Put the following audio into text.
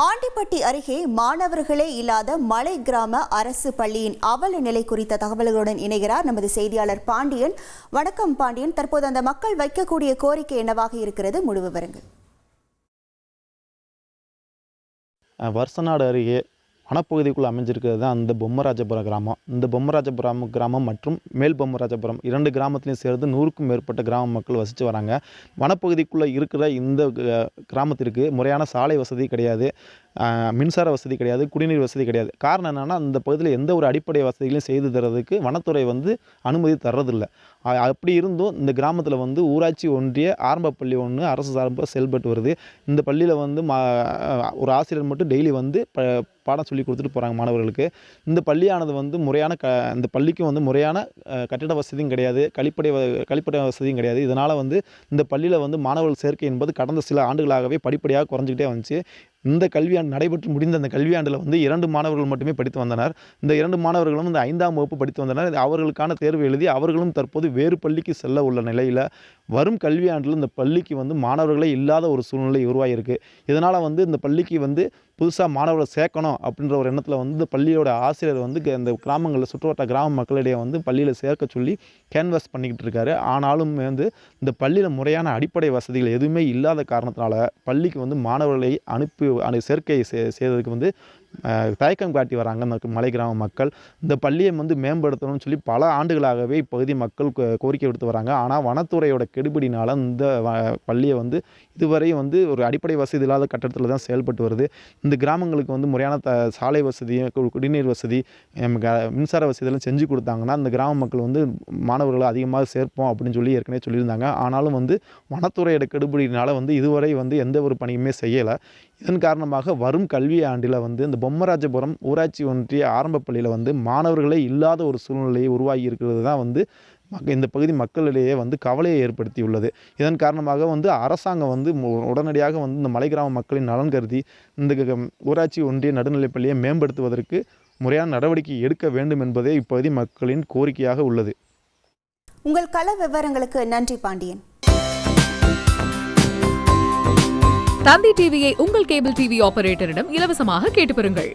ஆண்டிப்பட்டி அருகே மாணவர்களே இல்லாத மலை கிராம அரசு பள்ளியின் அவல நிலை குறித்த தகவல்களுடன் இணைகிறார் நமது செய்தியாளர் பாண்டியன். வணக்கம் பாண்டியன், தற்போது அந்த மக்கள் வைக்கக்கூடிய கோரிக்கை என்னவாக இருக்கிறது? முழு விவரங்கள். வருசநாடு அருகே வனப்பகுதிக்குள் அமைஞ்சிருக்கிறது தான் அந்த பொம்மராஜபுரம் கிராமம். இந்த பொம்மராஜபுரம் கிராமம் மற்றும் மேல் பொம்மராஜபுரம் 2 கிராமத்திலையும் சேர்ந்து 100க்கும் மேற்பட்ட கிராம மக்கள் வசித்து வராங்க. வனப்பகுதிக்குள்ளே இருக்கிற இந்த கிராமத்திற்கு முறையான சாலை வசதி கிடையாது, மின்சார வசதி கிடையாது, குடிநீர் வசதி கிடையாது. காரணம் என்னென்னா, அந்த பகுதியில் எந்த ஒரு அடிப்படை வசதிகளையும் செய்து தர்றதுக்கு வனத்துறை அனுமதி தர்றதில்லை. அப்படி இருந்தும் இந்த கிராமத்தில் ஊராட்சி ஒன்றிய ஆரம்ப பள்ளி ஒன்று அரசு சார்பாக செயல்பட்டு வருது. இந்த பள்ளியில் ஒரு ஆசிரியர் மட்டும் டெய்லி பாடம் சொல்லி கொடுத்துட்டு போகிறாங்க மாணவர்களுக்கு. இந்த பள்ளியானது முறையான இந்த பள்ளிக்கு முறையான கட்டிட வசதியும் கிடையாது, கழிப்படை வசதியும் கிடையாது. இதனால் இந்த பள்ளியில் மாணவர்கள் சேர்க்கை என்பது கடந்த சில ஆண்டுகளாகவே படிப்படியாக குறைஞ்சிக்கிட்டே வந்துச்சு. இந்த கல்வியாண்டு நடைபெற்று முடிந்த அந்த கல்வியாண்டில் 2 மாணவர்கள் மட்டுமே படித்து வந்தனர். இந்த 2 மாணவர்களும் இந்த 5ஆம் வகுப்பு படித்து வந்தனர். அவர்களுக்கான தேர்வு எழுதி அவர்களும் தற்போது வேறு பள்ளிக்கு செல்ல உள்ள நிலையில் வரும் கல்வியாண்டில் இந்த பள்ளிக்கு மாணவர்களே இல்லாத ஒரு சூழ்நிலை உருவாகியிருக்கு. இதனால் இந்த பள்ளிக்கு புதுசாக மாணவர்களை சேர்க்கணும் அப்படின்ற ஒரு எண்ணத்தில் இந்த பள்ளியோட ஆசிரியர் இந்த கிராமங்களில் சுற்றுவட்ட கிராம மக்களிடையே பள்ளியில் சேர்க்க சொல்லி கேன்வாஸ் பண்ணிக்கிட்டு இருக்காரு. ஆனாலும் இந்த பள்ளியில் முறையான அடிப்படை வசதிகள் எதுவுமே இல்லாத காரணத்தினால பள்ளிக்கு மாணவர்களை சேர்க்கை செய்வதற்கு தயக்கம் காட்டி வராங்க இந்த மலை கிராம மக்கள். இந்த பள்ளியை மேம்படுத்தணும்னு சொல்லி பல ஆண்டுகளாகவே இப்பகுதி மக்கள் கோரிக்கை விடுத்து வராங்க. ஆனால் வனத்துறையோட கெடுபிடினால் இந்த பள்ளியை இதுவரை ஒரு அடிப்படை வசதி இல்லாத கட்டடத்தில் தான் செயல்பட்டு வருது. இந்த கிராமங்களுக்கு முறையான சாலை வசதி, குடிநீர் வசதி, மின்சார வசதியெல்லாம் செஞ்சு கொடுத்தாங்கன்னா இந்த கிராம மக்கள் மாணவர்களை அதிகமாக சேர்ப்போம் அப்படின்னு சொல்லி ஏற்கனவே சொல்லியிருந்தாங்க. ஆனாலும் வனத்துறையோட கெடுபிடினால் இதுவரை எந்த ஒரு பணியுமே செய்யலை. இதன் காரணமாக வரும் கல்வி ஆண்டில் இந்த பொம்மராஜபுரம் ஊராட்சி ஒன்றிய ஆரம்ப பள்ளியில் மாணவர்களே இல்லாத ஒரு சூழ்நிலையை உருவாகி இருக்கிறது தான் இந்த பகுதி மக்களிடையே கவலையை ஏற்படுத்தியுள்ளது. இதன் காரணமாக அரசாங்கம் உடனடியாக இந்த மலை கிராம மக்களின் நலன் கருதி இந்த ஊராட்சி ஒன்றிய நடுநிலைப்பள்ளியை மேம்படுத்துவதற்கு முறையான நடவடிக்கை எடுக்க வேண்டும் என்பதே இப்பகுதி மக்களின் கோரிக்கையாக உள்ளது. உங்கள் கள விவரங்களுக்கு நன்றி பாண்டியன். தந்தி டிவியை உங்கள் கேபிள் டிவி ஆபரேட்டரிடம் இலவசமாக கேட்டு பெறுங்கள்.